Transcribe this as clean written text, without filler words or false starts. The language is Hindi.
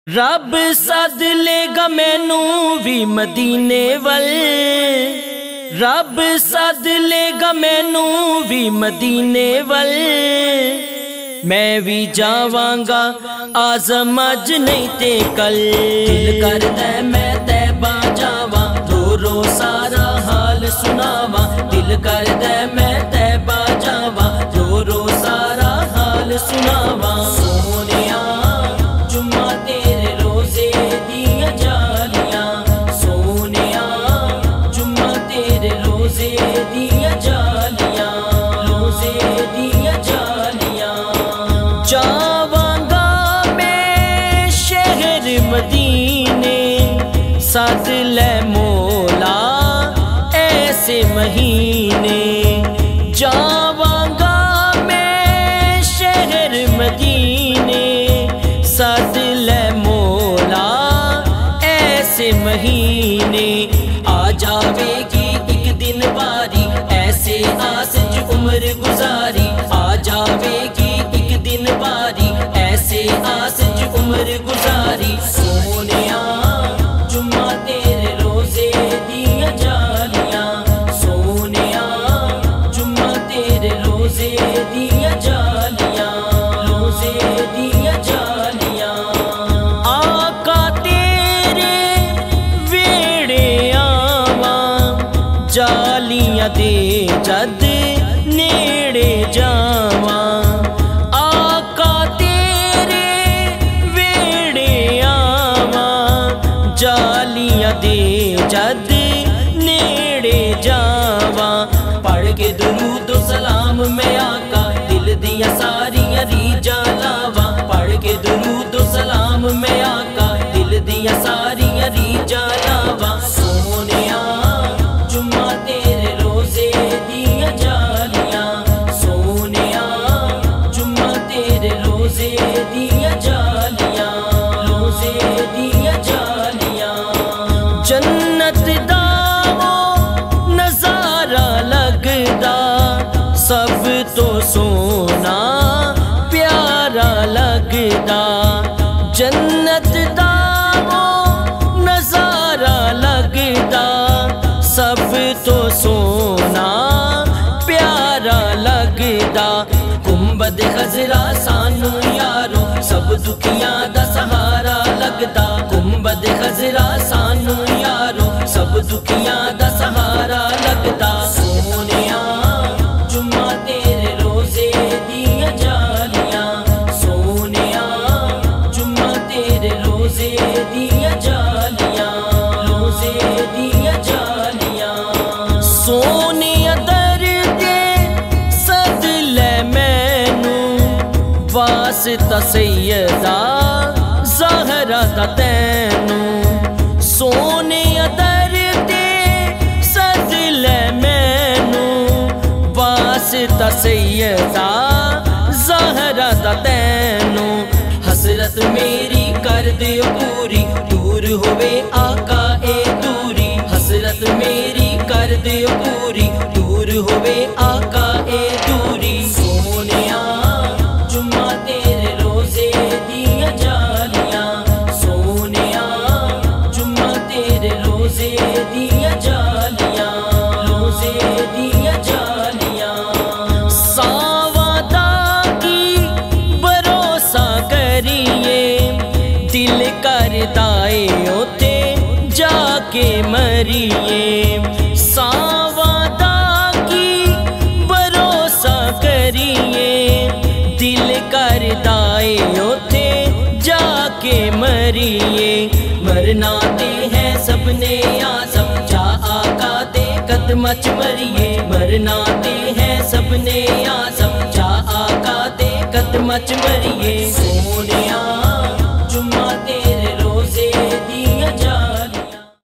रब सद लेगा मैनू भी मदीने वल, रब सद लेगा मैनू भी मदीने वल। मैं भी जावांगा आज़म अज नहीं ते कल। दिल करदा मैं तैबा जावा, रो रो सारा हाल सुनावा। दिल करदा मैं तैबा जावा, रो रो सारा हाल सुनावा। सोनिया जुम्मा तेरे रोजे दिया जालियां, सोनिया जुम्मा तेरे रोजे दिया जालियां, रोजे दिया जालियां। जावांगा मैं शहर मदीने, सद ले मौला ऐसे महीने। जावांगा मैं शहर मदीने, सद ले मौला ऐसे महीने। आ जावेगी एक दिन बारी, ऐसे आसज उम्र गुजारी। आ जावेगी एक दिन बारी, ऐसे आसज उम्र गुजारी। सोनिया जुम्मा तेरे रोजे दिया जालियां, सोनिया जुम्मा तेरे रोजे दिया जालियां, रोजे दिया जालियां। आका तेरे वेड़े आवा, जालियां दे जद नेड़े जावा। आका तेरे वेड़े आवा, जालियां दे जद नेड़े जावा। पढ़ के दुरूद सलाम मैं आका, दिल दिया सारियां रीजा लावा। पढ़ के दुरूद सलाम मैं आका, दिल दिया सारियां रीजा लावा। सोनिया जुम्मा तेरे रोजे दिया जालियां, सोनिया जुम्मा तेरे रोजे दिया जालियां, रोजे दिया जालियां। जन्नत दा वो नजारा लगदा, सब तो सोना प्यारा लगदा। जन्नत दा वो नजारा लगदा, सब तो सोना प्यारा लगदा। गुंबद खजरा सानू यारो, सब दुखियां दा सहारा लगदा। गुंबद खजरा सानू यारो, सब दुखियां दा सहारा लगदा। सोनिया जुम्मा तेरे रोजे दिया जालियां, सोनिया जुम्मा तेरे रोजे दिया जालियां, रोजे दिया जालियां। सोनिया दर्दे सद ले मैनू, वास्ता सैयदा ज़हरा दा तैनू। सोनिया दर्दे सद ले मैनू, वास्ता सैयदा ज़हरा दा तैनू। हसरत मेरी कर दियो पूरी, दूर होवे आका ए दूरी। हसरत मेरी कर दियो पूरी, दूर होवे आका ए दूरी। सोनिया जुम्मा तेरे रोजे दिया जालियां, सोनिया जुम्मा तेरे रोजे दिया जालियां, रोजे दिया जालियां। सावादा की भरोसा करिए, दिल करदा ए ओते जाके मरिए। सावादा की भरोसा करिए, दिल करदा ए ओते जाके मरिए। मरना ते है सबने आज़म, जा आका दे कदम च मरिए। मरना ते है सबने आज़म, जा आका दे कदम च मरिए।